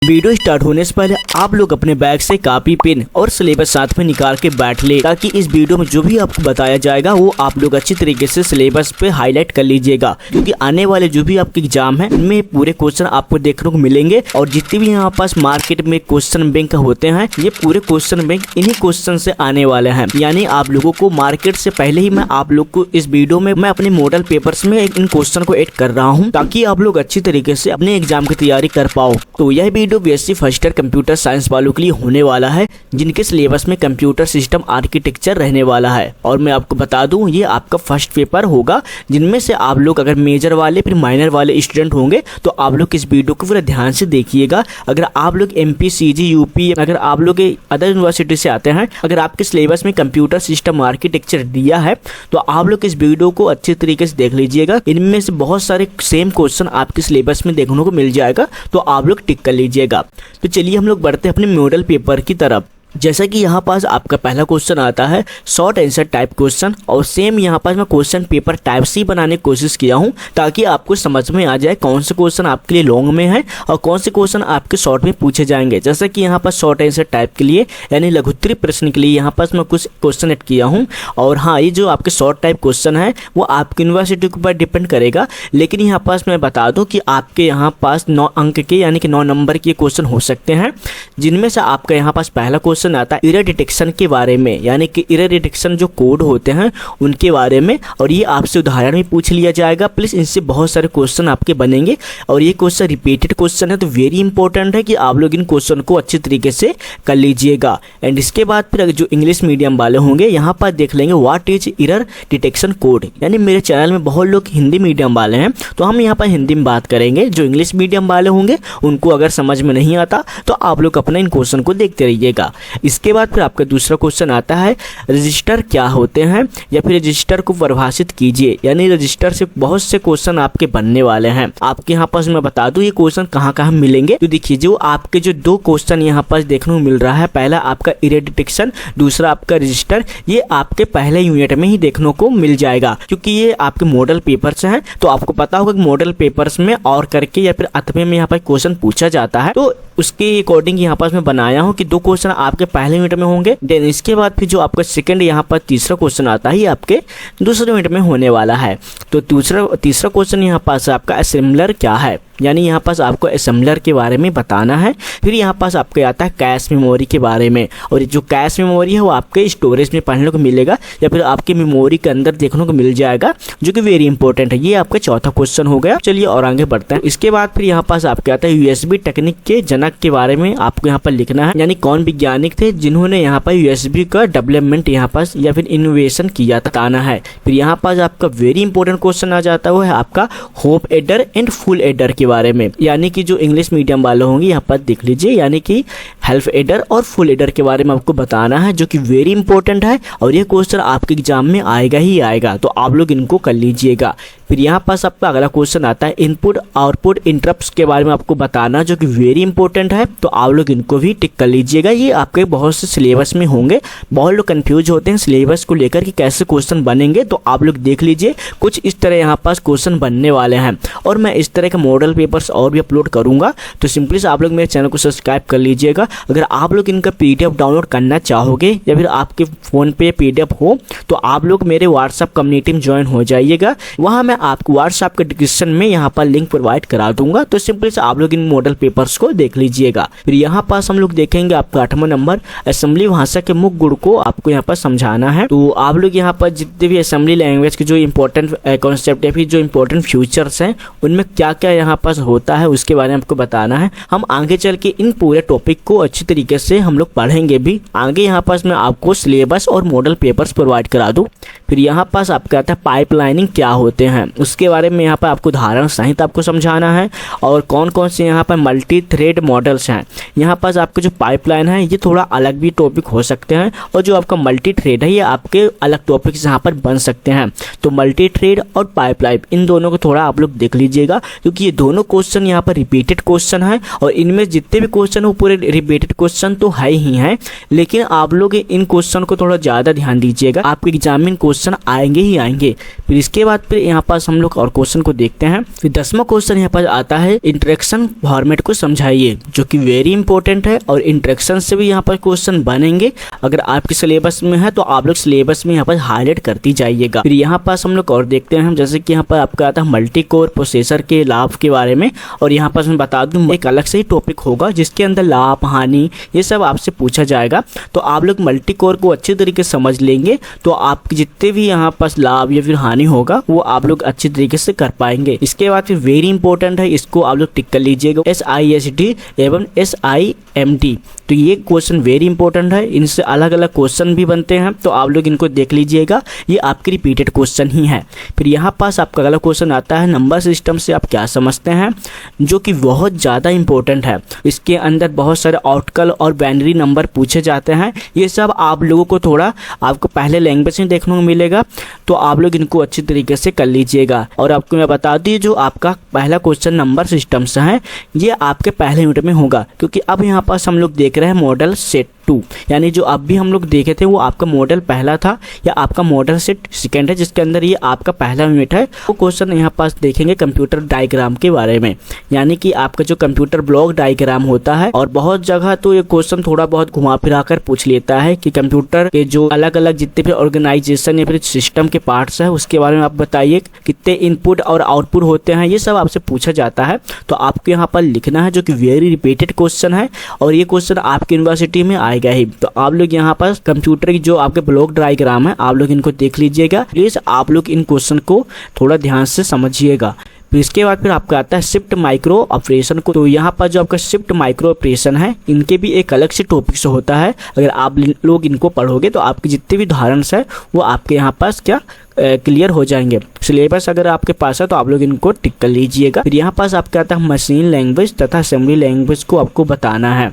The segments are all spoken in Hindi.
वीडियो स्टार्ट होने से पहले आप लोग अपने बैग से कॉपी पेन और सिलेबस साथ में निकाल के बैठ ले, ताकि इस वीडियो में जो भी आपको बताया जाएगा वो आप लोग अच्छी तरीके से सिलेबस पे हाईलाइट कर लीजिएगा। क्योंकि आने वाले जो भी आपके एग्जाम है उनमें पूरे क्वेश्चन आपको देखने को मिलेंगे और जितने भी यहाँ पास मार्केट में क्वेश्चन बैंक होते हैं ये पूरे क्वेश्चन बैंक इन्हीं क्वेश्चन से आने वाले हैं। यानी आप लोगों को मार्केट से पहले ही मैं आप लोग को इस वीडियो में मैं अपने मॉडल पेपर्स में इन क्वेश्चन को ऐड कर रहा हूँ, ताकि आप लोग अच्छी तरीके से अपने एग्जाम की तैयारी कर पाओ। तो यह video BSc first year computer science वालों के लिए होने वाला है, जिनके सिलेबस में कंप्यूटर सिस्टम आर्किटेक्चर रहने वाला है। और मैं आपको बता दूं ये आपका फर्स्ट पेपर होगा, जिनमें से आप लोग अगर मेजर वाले फिर माइनर वाले स्टूडेंट होंगे तो आप लोग इस वीडियो को पूरा ध्यान से देखिएगा। अगर आप लोग एमपी, सीजी, यूपी, अगर आप लोग अदर यूनिवर्सिटी से आते हैं, अगर आपके सिलेबस में कंप्यूटर सिस्टम आर्किटेक्चर दिया है तो आप लोग इस वीडियो को अच्छे तरीके से देख लीजिएगा। इनमें से बहुत सारे सेम क्वेश्चन आपके सिलेबस में देखने को मिल जाएगा, तो आप लोग टिक कर लीजिएगा। तो चलिए हम लोग बढ़ते हैं अपने मॉडल पेपर की तरफ। जैसा कि यहाँ पास आपका पहला क्वेश्चन आता है शॉर्ट आंसर टाइप क्वेश्चन, और सेम यहाँ पास मैं क्वेश्चन पेपर टाइप सी बनाने की कोशिश किया हूँ, ताकि आपको समझ में आ जाए कौन से क्वेश्चन आपके लिए लॉन्ग में है और कौन से क्वेश्चन आपके शॉर्ट में पूछे जाएंगे। जैसा कि यहाँ पास शॉर्ट आंसर टाइप के लिए यानी लघुत्तरीय प्रश्न के लिए यहाँ पास मैं कुछ क्वेश्चन ऐड किया हूँ। और हाँ, ये जो आपके शॉर्ट टाइप क्वेश्चन है वो आपकी यूनिवर्सिटी के ऊपर डिपेंड करेगा, लेकिन यहाँ पास मैं बता दूँ कि आपके यहाँ पास 9 अंक के यानी कि 9 नंबर के क्वेश्चन हो सकते हैं, जिनमें से आपका यहाँ पास पहला क्वेश्चन आता है एरर डिटेक्शन के बारे में, यानी कि एरर डिटेक्शन जो कोड होते हैं उनके बारे में। और ये आपसे उदाहरण भी पूछ लिया जाएगा, प्लस इनसे बहुत सारे क्वेश्चन आपके बनेंगे। और ये क्वेश्चन रिपीटेड क्वेश्चन है, तो वेरी इंपॉर्टेंट है कि आप लोग इन क्वेश्चन को अच्छे तरीके से कर लीजिएगा। एंड इसके बाद फिर जो इंग्लिश मीडियम वाले होंगे यहाँ पर देख लेंगे what is error detection code. यानी मेरे चैनल में बहुत लोग हिंदी मीडियम वाले हैं, तो हम यहाँ पर हिंदी में बात करेंगे। जो इंग्लिश मीडियम वाले होंगे उनको अगर समझ में नहीं आता तो आप लोग अपना इन क्वेश्चन को देखते रहिएगा। इसके बाद फिर आपका दूसरा क्वेश्चन आता है रजिस्टर क्या होते हैं, या फिर रजिस्टर को परिभाषित कीजिए। यानी रजिस्टर से बहुत से क्वेश्चन आपके बनने वाले हैं। आपके यहाँ पास मैं बता दूं ये क्वेश्चन कहाँ कहाँ मिलेंगे। तो देखिए जो आपके जो 2 क्वेश्चन यहाँ पास देखने को मिल रहा है, पहला आपका एरर डिटेक्शन, दूसरा आपका रजिस्टर, ये आपके पहले यूनिट में ही देखने को मिल जाएगा, क्योंकि ये आपके मॉडल पेपर्स हैं। तो आपको पता होगा कि मॉडल पेपर्स में और करके या फिर अथवे में यहाँ पर क्वेश्चन पूछा जाता है, तो उसके अकॉर्डिंग यहाँ पास मैं बनाया हूँ कि 2 क्वेश्चन आपके पहले यूनिट में होंगे। देन इसके बाद फिर जो आपका सेकंड यहाँ पर तीसरा क्वेश्चन आता है, ये आपके दूसरे यूनिट में होने वाला है। तो तीसरा क्वेश्चन यहाँ पास आपका असेंबलर क्या है, यानी यहाँ पास आपको असेंबलर के बारे में बताना है। फिर यहाँ पास आपको आता है कैश मेमोरी के बारे में, और जो कैश मेमोरी है वो आपके स्टोरेज में पढ़ने को मिलेगा या फिर आपके मेमोरी के अंदर देखने को मिल जाएगा, जो कि वेरी इंपॉर्टेंट है। ये आपका चौथा क्वेश्चन हो गया। चलिए और आगे बढ़ते हैं। इसके बाद फिर यहाँ पास आपके आता है यूएसबी टेक्निक के जनक के बारे में आपको यहाँ पर लिखना है, यानी कौन वैज्ञानिक थे जिन्होंने यहाँ पर यूएसबी का डेवलपमेंट यहाँ पास या फिर इनोवेशन किया बताना है। फिर यहाँ पास आपका वेरी इंपॉर्टेंट क्वेश्चन आ जाता है वो है आपका hope adder and full adder के बारे में, यानी कि जो इंग्लिश मीडियम वाले होंगे यहाँ पर देख लीजिए, यानी कि हेल्प एडर और फुल एडर के बारे में आपको बताना है, जो कि वेरी इंपॉर्टेंट है। और ये क्वेश्चन आपके एग्जाम में आएगा ही आएगा, तो आप लोग इनको कर लीजिएगा। फिर यहाँ पास आपका अगला क्वेश्चन आता है इनपुट आउटपुट इंटरप्ट्स के बारे में आपको बताना, जो कि वेरी इंपॉर्टेंट है, तो आप लोग इनको भी टिक कर लीजिएगा। ये आपके बहुत से सिलेबस में होंगे। बहुत लोग कंफ्यूज होते हैं सिलेबस को लेकर कि कैसे क्वेश्चन बनेंगे, तो आप लोग देख लीजिए कुछ इस तरह यहाँ पास क्वेश्चन बनने वाले हैं। और मैं इस तरह के मॉडल पेपर्स और भी अपलोड करूंगा, तो सिंपली से आप लोग मेरे चैनल को सब्सक्राइब कर लीजिएगा। अगर आप लोग इनका पीडीएफ डाउनलोड करना चाहोगे या फिर आपके फ़ोन पे पीडीएफ हो, तो आप लोग मेरे व्हाट्सएप कम्युनिटी में ज्वाइन हो जाइएगा। वहाँ मैं आपको व्हाट्सएप के डिस्क्रिप्शन में यहाँ पर लिंक प्रोवाइड करा दूंगा, तो सिंपली से आप लोग इन मॉडल पेपर्स को देख लीजिएगा। फिर यहाँ पास हम लोग देखेंगे आपका 8वां नंबर असेंबली भाषा के मुख्य गुण को आपको यहाँ पर समझाना है। तो आप लोग यहाँ पर जितने भी असेंबली लैंग्वेज के जो इंपॉर्टेंट कॉन्सेप्ट है, फिर जो इंपॉर्टेंट फ्यूचर्स हैं, उनमें क्या क्या यहाँ पास होता है उसके बारे में आपको बताना है। हम आगे चल के इन पूरे टॉपिक को अच्छी तरीके से हम लोग पढ़ेंगे भी आगे। यहाँ पास मैं आपको सिलेबस और मॉडल पेपर्स प्रोवाइड करा दूँ। फिर यहाँ पास आपका आता है पाइपलाइनिंग क्या होते हैं, उसके बारे में यहाँ पर आपको उदाहरण सहित आपको समझाना है, और कौन कौन से यहाँ पर मल्टी थ्रेड मॉडल्स हैं। यहाँ पास आपका जो पाइपलाइन है ये थोड़ा अलग भी टॉपिक हो सकते हैं, और जो आपका मल्टी थ्रेड है ये आपके अलग टॉपिक्स यहाँ पर बन सकते हैं। तो मल्टी थ्रेड और पाइपलाइन इन दोनों को थोड़ा आप लोग देख लीजिएगा, क्योंकि ये दोनों क्वेश्चन यहाँ पर रिपीटेड क्वेश्चन है, और इनमें जितने भी क्वेश्चन वो पूरे रिपीटेड क्वेश्चन तो है ही हैं, लेकिन आप लोग इन क्वेश्चन को थोड़ा ज़्यादा ध्यान दीजिएगा। आपके एग्जाम में क्वेश्चन आएंगे ही आएंगे। फिर इसके बाद फिर यहाँ पास पास हम लोग और क्वेश्चन को देखते हैं। फिर 10वां क्वेश्चन यहाँ पर आता है इंटरेक्शन फॉर्मेट को समझाइए, जो कि वेरी इंपॉर्टेंट है और इंटरेक्शन से भी यहाँ पर क्वेश्चन बनेंगे। अगर आपके सिलेबस में है तो आप लोग सिलेबस में यहाँ पर हाईलाइट करती जाइएगा। फिर यहाँ पास हम लोग और देखते हैं, जैसे कि यहाँ पर आपका आता है मल्टी कोर प्रोसेसर के लाभ के बारे में। और यहाँ पर मैं बता दूं एक अलग से ही टॉपिक होगा जिसके अंदर लाभ हानि ये सब आपसे पूछा जाएगा। तो आप लोग मल्टी कोर को अच्छी तरीके से समझ लेंगे तो आपके जितने भी यहाँ पास लाभ या फिर हानि होगा वो आप लोग अच्छी तरीके से कर पाएंगे। इसके बाद फिर वेरी इंपॉर्टेंट है, इसको आप लोग टिक कर लीजिएगा, SISD एवं SIMD। तो ये क्वेश्चन वेरी इंपॉर्टेंट है, इनसे अलग अलग क्वेश्चन भी बनते हैं तो आप लोग इनको देख लीजिएगा, ये आपके रिपीटेड क्वेश्चन ही है। फिर यहाँ पास आपका अगला क्वेश्चन आता है नंबर सिस्टम से आप क्या समझते हैं, जो कि बहुत ज़्यादा इंपॉर्टेंट है। इसके अंदर बहुत सारे ऑक्टल और बाइनरी नंबर पूछे जाते हैं। ये सब आप लोगों को थोड़ा आपको पहले लैंग्वेज में देखने को मिलेगा, तो आप लोग इनको अच्छी तरीके से कर लीजिएगा। और आपको मैं बता दी जो आपका पहला क्वेश्चन नंबर सिस्टम से है ये आपके पहले यूनिट में होगा, क्योंकि अब यहाँ पास हम लोग देख रहे हैं मॉडल सेट 2, यानी जो अब भी हम लोग देखे थे वो आपका मॉडल पहला था या आपका मॉडल सेट सेकेंड है, जिसके अंदर ये आपका पहला यूनिट है। वो क्वेश्चन यहाँ पास देखेंगे कंप्यूटर डायग्राम के बारे में, यानी कि आपका जो कंप्यूटर ब्लॉक डायग्राम होता है। और बहुत जगह तो ये क्वेश्चन थोड़ा बहुत घुमा फिरा कर पूछ लेता है कि कंप्यूटर के जो अलग अलग जितने भी ऑर्गेनाइजेशन या फिर सिस्टम के पार्ट्स है उसके बारे में आप बताइए, कितने इनपुट और आउटपुट होते हैं, ये सब आपसे पूछा जाता है। तो आपको यहाँ पर लिखना है, जो कि वेरी रिपीटेड क्वेश्चन है और ये क्वेश्चन आपकी यूनिवर्सिटी में आएगा ही। तो आप लोग यहाँ पर कंप्यूटर की जो आपके ब्लॉक डायग्राम है आप लोग इनको देख लीजिएगा। प्लीज आप लोग इन क्वेश्चन को थोड़ा ध्यान से समझिएगा। फिर इसके बाद फिर आपका आता है शिफ्ट माइक्रो ऑपरेशन को। तो यहाँ पर जो आपका शिफ्ट माइक्रो ऑपरेशन है इनके भी एक अलग से टॉपिक से होता है। अगर आप लोग इनको पढ़ोगे तो आपके जितने भी उदाहरण है वो आपके यहाँ पास क्या क्लियर हो जाएंगे। सिलेबस अगर आपके पास है तो आप लोग इनको टिक कर लीजिएगा। फिर यहाँ पास आपका आता है मशीन लैंग्वेज तथा असेंबली लैंग्वेज को आपको बताना है,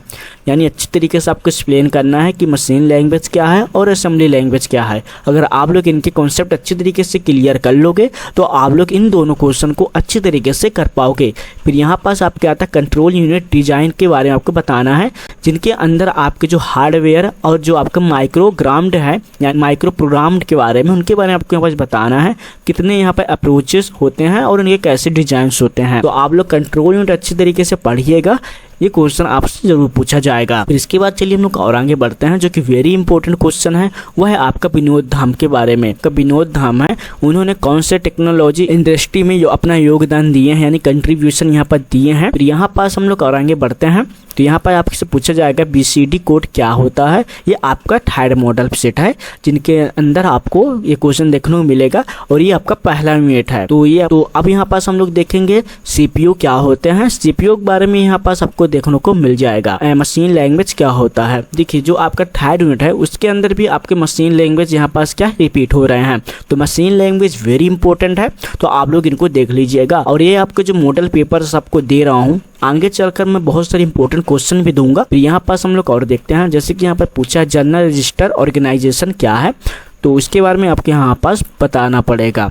यानी अच्छी तरीके से आपको एक्सप्लेन करना है कि मशीन लैंग्वेज क्या है और असेंबली लैंग्वेज क्या है। अगर आप लोग इनके कॉन्सेप्ट अच्छी तरीके से क्लियर कर लोगे तो आप लोग इन दोनों क्वेश्चन को अच्छी तरीके से कर पाओगे। फिर यहाँ पास आपके आता है कंट्रोल यूनिट डिजाइन के बारे में आपको बताना है, जिनके अंदर आपके जो हार्डवेयर और जो आपका माइक्रोग्राम्ड है यानी माइक्रो प्रोग्राम्ड के बारे में उनके बारे में आपको बताना है, कितने यहाँ पे अप्रोचेस होते हैं और उनके कैसे डिजाइन्स होते हैं। तो आप लोग कंट्रोल यूनिट अच्छी तरीके से पढ़िएगा, ये क्वेश्चन आपसे जरूर पूछा जाएगा। फिर इसके बाद चलिए हम लोग और आगे बढ़ते हैं, जो कि वेरी इंपॉर्टेंट क्वेश्चन है वह है आपका विनोद धाम के बारे में। विनोद धाम है, उन्होंने कौन से टेक्नोलॉजी इंडस्ट्री में अपना योगदान दिए हैं यानी कंट्रीब्यूशन यहाँ पर दिए हैं। फिर यहाँ पास हम लोग और आगे बढ़ते हैं तो यहाँ पर आपसे पूछा जाएगा BCD कोड क्या होता है। ये आपका थर्ड मॉडल सेट है जिनके अंदर आपको ये क्वेश्चन देखने को मिलेगा और ये आपका पहला यूनिट है। तो अब यहाँ पास हम लोग देखेंगे CPU क्या होते हैं। CPU के बारे में यहाँ पास आपको देखने को मिल जाएगा। मशीन लैंग्वेज क्या होता है, देखिए जो आपका थर्ड यूनिट है उसके अंदर भी आपके मशीन लैंग्वेज यहाँ पास क्या रिपीट हो रहे हैं। तो मशीन लैंग्वेज वेरी इंपॉर्टेंट है, तो आप लोग इनको देख लीजिएगा। और ये आपके जो मॉडल पेपर्स आपको दे रहा हूँ आगे चलकर मैं बहुत सारे इंपॉर्टेंट क्वेश्चन भी दूंगा। फिर यहाँ पास हम लोग और देखते हैं, जैसे कि यहाँ पर पूछा जनरल रजिस्टर ऑर्गेनाइजेशन क्या है, तो उसके बारे में आपके यहाँ पास बताना पड़ेगा।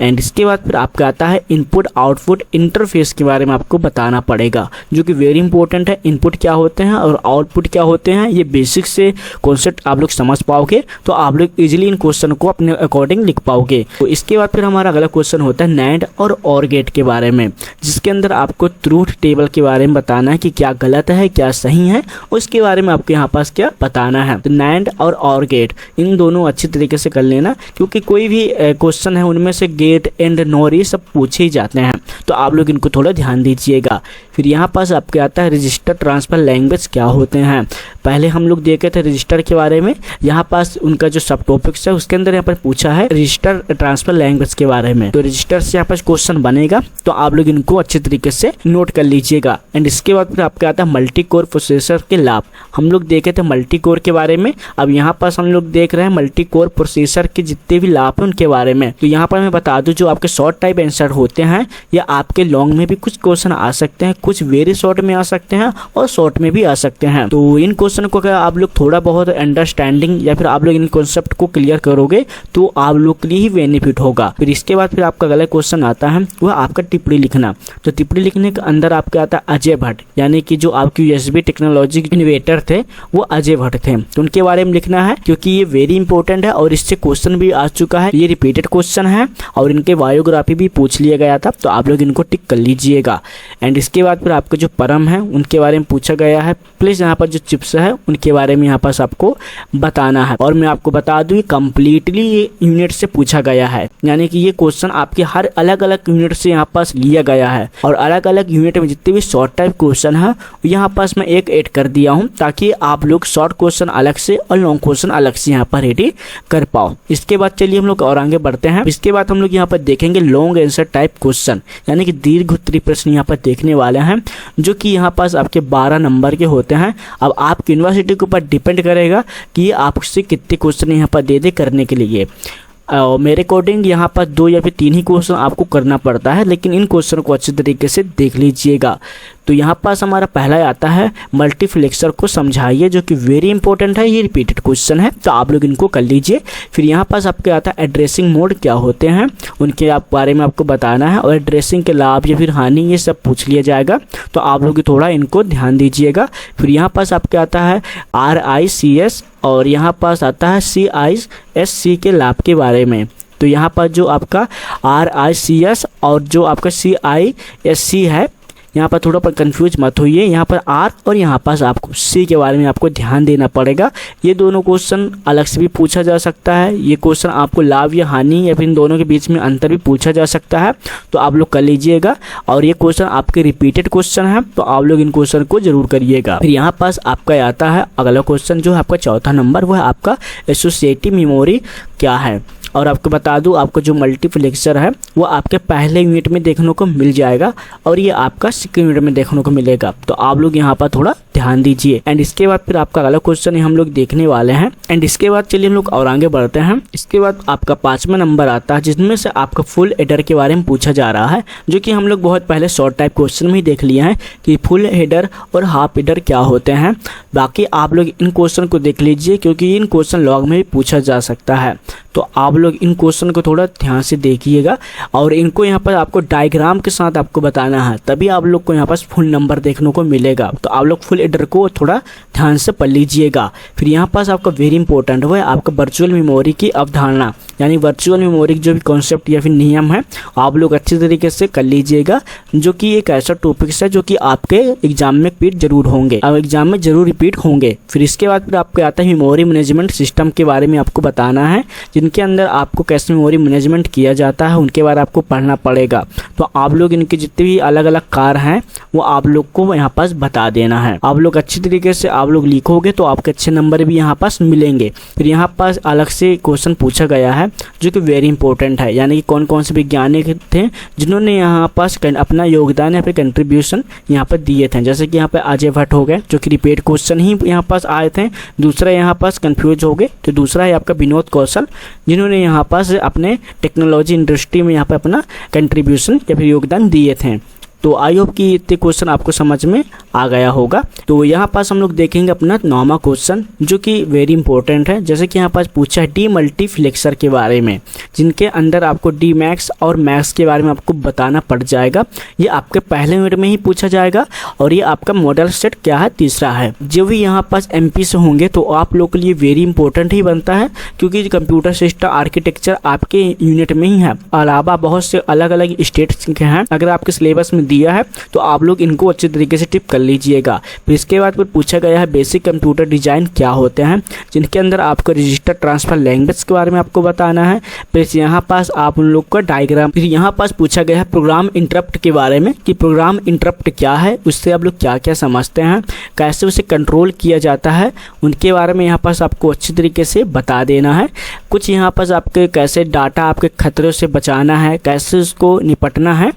एंड इसके बाद फिर आपका आता है इनपुट आउटपुट इंटरफेस के बारे में आपको बताना पड़ेगा, जो कि वेरी इंपॉर्टेंट है। इनपुट क्या होते हैं और आउटपुट क्या होते हैं, ये बेसिक से कॉन्सेप्ट आप लोग समझ पाओगे तो आप लोग इजीली इन क्वेश्चन को अपने अकॉर्डिंग लिख पाओगे। तो इसके बाद फिर हमारा अगला क्वेश्चन होता है नैंड और ऑर गेट के बारे में, जिसके अंदर आपको ट्रूथ टेबल के बारे में बताना है कि क्या गलत है क्या सही है, उसके बारे में आपको यहाँ पास क्या बताना है। तो नैंड और ऑर गेट इन दोनों अच्छी तरीके से कर लेना, क्योंकि कोई भी क्वेश्चन है उनमें से गेट एंड नॉर ये सब पूछे ही जाते हैं, तो आप लोग इनको थोड़ा ध्यान दीजिएगा। फिर यहाँ पास आपके आता है रजिस्टर ट्रांसफर लैंग्वेज क्या होते हैं। पहले हम लोग देखे थे रजिस्टर के बारे में, यहाँ पास उनका जो सब टॉपिक्स है उसके अंदर यहाँ पर पूछा है रजिस्टर ट्रांसफर लैंग्वेज के बारे में। तो रजिस्टर से यहाँ पर क्वेश्चन बनेगा, तो आप लोग इनको अच्छे तरीके से नोट कर लीजिएगा। एंड इसके बाद फिर आपका आता है मल्टी कोर प्रोसेसर के लाभ। हम लोग देखे थे मल्टी कोर के बारे में, अब यहाँ पास हम लोग देख रहे हैं मल्टी कोर प्रोसेसर के जितने भी लाभ हैं उनके बारे में। तो यहाँ पर मैं बता दूं जो आपके शॉर्ट टाइप आंसर होते हैं या आपके लॉन्ग में भी कुछ क्वेश्चन आ सकते हैं, कुछ वेरी शॉर्ट में आ सकते हैं और शॉर्ट में भी आ सकते हैं। तो इन क्वेश्चन को अगर आप लोग थोड़ा बहुत अंडरस्टैंडिंग या फिर आप लोग इन कॉन्सेप्ट को क्लियर करोगे तो आप लोग के लिए ही बेनिफिट होगा। फिर इसके बाद फिर आपका अगला क्वेश्चन आता है वह आपका टिप्पणी लिखना। तो टिप्पणी लिखने के अंदर आपका आता है अजय भट्ट, यानी कि जो आपकी USB टेक्नोलॉजी के इन्वेटर थे वो अजय भट्ट थे, तो उनके बारे में लिखना है क्योंकि ये वेरी इंपॉर्टेंट है और इससे क्वेश्चन भी आ चुका है। ये रिपीटेड क्वेश्चन है और इनके बायोग्राफी भी पूछ लिया गया था, तो आप लोग इनको टिक कर लीजिएगा। एंड इसके बाद फिर आपके जो परम है उनके बारे में पूछा गया है, प्लस यहाँ पर जो चिप्स है उनके बारे में यहाँ पास आपको बताना है। और मैं आपको बता दूं कंप्लीटली ये यूनिट से पूछा गया है, यानी कि ये क्वेश्चन आपके हर अलग अलग यूनिट से यहाँ पास लिया गया है और अलग अलग यूनिट में जितने भी शॉर्ट टाइप क्वेश्चन है यहाँ पास मैं एक ऐड कर दिया हूँ ताकि आप लोग शॉर्ट क्वेश्चन अलग से और लॉन्ग क्वेश्चन अलग से यहाँ पर रेडी कर पाओ। इसके बाद चलिए हम लोग और आगे बढ़ते हैं। इसके बाद हम लोग यहाँ पर देखेंगे लॉन्ग आंसर टाइप क्वेश्चन, यानी कि दीर्घ उत्तरीय प्रश्न यहाँ पर देखने वाले हैं जो कि यहाँ पास आपके 12 नंबर के होते हैं। अब आपकी यूनिवर्सिटी के ऊपर डिपेंड करेगा कि आपसे कितने क्वेश्चन यहाँ पर दे करने के लिए। मेरे अकॉर्डिंग यहाँ पर 2 या फिर 3 ही क्वेश्चन आपको करना पड़ता है, लेकिन इन क्वेश्चन को अच्छे तरीके से देख लीजिएगा। तो यहाँ पास हमारा पहला आता है मल्टीप्लेक्सर को समझाइए, जो कि वेरी इंपॉर्टेंट है, ये रिपीटेड क्वेश्चन है, तो आप लोग इनको कर लीजिए। फिर यहाँ पास आपके आता है एड्रेसिंग मोड क्या होते हैं उनके बारे में आपको बताना है और एड्रेसिंग के लाभ या फिर हानि ये सब पूछ लिया जाएगा, तो आप लोग थोड़ा इनको ध्यान दीजिएगा। फिर यहाँ पास आपके आता है RICS और यहाँ पास आता है CISC के लाभ के बारे में। तो यहाँ पर जो आपका RICS और जो आपका CISC है यहाँ पर थोड़ा पर कंफ्यूज मत होइए, यहाँ पर R और यहाँ पास आपको C के बारे में आपको ध्यान देना पड़ेगा। ये दोनों क्वेश्चन अलग से भी पूछा जा सकता है, ये क्वेश्चन आपको लाभ या हानि या फिर इन दोनों के बीच में अंतर भी पूछा जा सकता है, तो आप लोग कर लीजिएगा। और ये क्वेश्चन आपके रिपीटेड क्वेश्चन है, तो आप लोग इन क्वेश्चन को जरूर करिएगा। फिर यहाँ पास आपका आता है अगला क्वेश्चन जो है आपका चौथा नंबर, वह आपका एसोसिएटिव मेमोरी क्या है। और आपको बता दूं आपको जो मल्टीप्लेक्सर है वो आपके पहले यूनिट में देखने को मिल जाएगा और ये आपका सेकंड यूनिट में देखने को मिलेगा, तो आप लोग यहाँ पर थोड़ा ध्यान दीजिए। एंड इसके बाद फिर आपका अगला क्वेश्चन हम लोग देखने वाले हैं। एंड इसके बाद चलिए हम लोग और आगे बढ़ते हैं। इसके बाद आपका 5वां नंबर आता है जिसमें से आपका फुल हेडर के बारे में पूछा जा रहा है, जो कि हम लोग बहुत पहले शॉर्ट टाइप क्वेश्चन में ही देख लिए हैं कि फुल हेडर और हाफ हेडर क्या होते हैं। बाकी आप लोग इन क्वेश्चन को देख लीजिए क्योंकि इन क्वेश्चन लॉग में भी पूछा जा सकता है, तो आप लोग इन क्वेश्चन को थोड़ा ध्यान से देखिएगा और इनको यहाँ पर आपको डायग्राम के साथ आपको बताना है, तभी आप लोग को यहाँ पास फुल नंबर देखने को मिलेगा। तो आप लोग फुल हेडर को थोड़ा ध्यान से पढ़ लीजिएगा। फिर यहाँ पास आपका वेरी इंपॉर्टेंट वो है आपका वर्चुअल मेमोरी की अवधारणा, यानी वर्चुअल मेमोरी जो भी कॉन्सेप्ट या फिर नियम है आप लोग अच्छे तरीके से कर लीजिएगा, जो कि एक ऐसा टॉपिक्स है जो कि आपके एग्जाम में रिपीट जरूर होंगे और एग्जाम में जरूर रिपीट होंगे। फिर इसके बाद फिर आपको आता है मेमोरी मैनेजमेंट सिस्टम के बारे में आपको बताना है, जिनके अंदर आपको कैसे मेमोरी मैनेजमेंट किया जाता है उनके बारे में आपको पढ़ना पड़ेगा। तो आप लोग इनके जितने भी अलग अलग कार्य हैं वो आप लोग को यहाँ पास बता देना है। आप लोग अच्छी तरीके से आप लोग लिखोगे तो आपके अच्छे नंबर भी यहाँ पास मिलेंगे। फिर यहाँ पास अलग से क्वेश्चन पूछा गया है जो कि वेरी इंपॉर्टेंट है, यानी कि कौन कौन से वैज्ञानिक थे जिन्होंने यहाँ पास अपना योगदान या फिर कंट्रीब्यूशन यहाँ पर दिए थे। जैसे कि यहाँ पर अजय भट्ट हो गए जो कि रिपीट क्वेश्चन ही यहाँ पास आए थे। दूसरा यहाँ पास कंफ्यूज हो गए, तो दूसरा है आपका विनोद कौशल जिन्होंने यहाँ पास अपने टेक्नोलॉजी इंडस्ट्री में यहाँ पर अपना कंट्रीब्यूशन या फिर योगदान दिए थे। तो आई होप कि इतने क्वेश्चन आपको समझ में आ गया होगा। तो यहाँ पास हम लोग देखेंगे अपना 9वां क्वेश्चन जो कि वेरी इंपॉर्टेंट है। जैसे कि यहाँ पास पूछा है डी मल्टीप्लेक्सर के बारे में, जिनके अंदर आपको डी मैक्स और मैक्स के बारे में आपको बताना पड़ जाएगा। ये आपके पहले यूनिट में ही पूछा जाएगा और ये आपका मॉडल सेट क्या है तीसरा है। जो भी यहाँ पास MP से होंगे तो आप लोग के लिए वेरी इंपॉर्टेंट ही बनता है, क्योंकि कंप्यूटर सिस्टम आर्किटेक्चर आपके यूनिट में ही है, अलावा बहुत से अलग अलग स्टेट्स के हैं। अगर आपके सिलेबस में दिया है तो आप लोग इनको अच्छे तरीके से टिप कर लीजिएगा। फिर इसके बाद फिर पूछा गया है बेसिक कंप्यूटर डिजाइन क्या होते हैं, जिनके अंदर आपको रजिस्टर ट्रांसफर लैंग्वेज के बारे में आपको बताना है। फिर यहाँ पास आप उन लोग का डायग्राम। फिर यहाँ पास पूछा गया है प्रोग्राम इंटरप्ट के बारे में कि प्रोग्राम इंटरप्ट क्या है, उससे आप लोग क्या क्या समझते हैं, कैसे उसे कंट्रोल किया जाता है, उनके बारे में यहाँ पास आपको अच्छी तरीके से बता देना है। कुछ यहाँ पास आपके कैसे डाटा आपके खतरों से बचाना है, कैसे उसको निपटना है,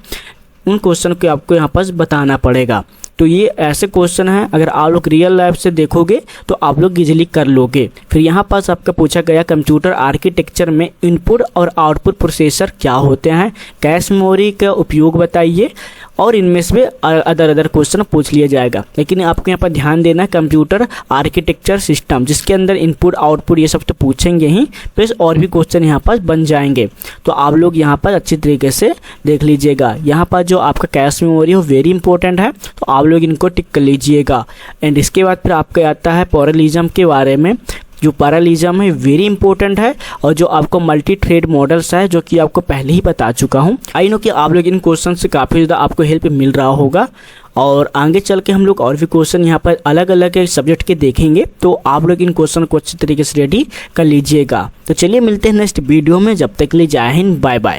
उन क्वेश्चन को आपको यहाँ पास बताना पड़ेगा। तो ये ऐसे क्वेश्चन हैं, अगर आप लोग रियल लाइफ से देखोगे तो आप लोग इजीली कर लोगे। फिर यहाँ पास आपका पूछा गया कंप्यूटर आर्किटेक्चर में इनपुट और आउटपुट प्रोसेसर क्या होते हैं, कैश मेमोरी का उपयोग बताइए, और इनमें से अदर क्वेश्चन पूछ लिया जाएगा। लेकिन आपको यहाँ पर ध्यान देना कंप्यूटर आर्किटेक्चर सिस्टम, जिसके अंदर इनपुट आउटपुट ये सब तो पूछेंगे ही, प्लस और भी क्वेश्चन यहाँ पर बन जाएंगे। तो आप लोग यहाँ पर अच्छी तरीके से देख लीजिएगा। यहाँ पर जो आपका कैश मेमोरी है वेरी इंपॉर्टेंट है, तो आप लोग इनको टिक कर लीजिएगा। एंड इसके बाद फिर आपका आता है पैरेललिज्म के बारे में। जो पैरेललिज्म है वेरी इंपॉर्टेंट है, और जो आपको मल्टी थ्रेड मॉडल्स है जो कि आपको पहले ही बता चुका हूँ। आई नो कि आप लोग इन क्वेश्चन से काफ़ी ज़्यादा आपको हेल्प मिल रहा होगा, और आगे चल के हम लोग और भी क्वेश्चन यहाँ पर अलग अलग सब्जेक्ट के देखेंगे, तो आप लोग इन क्वेश्चन को अच्छी तरीके से रेडी कर लीजिएगा। तो चलिए मिलते हैं नेक्स्ट वीडियो में, जब तक के लिए जय हिंद, बाय बाय।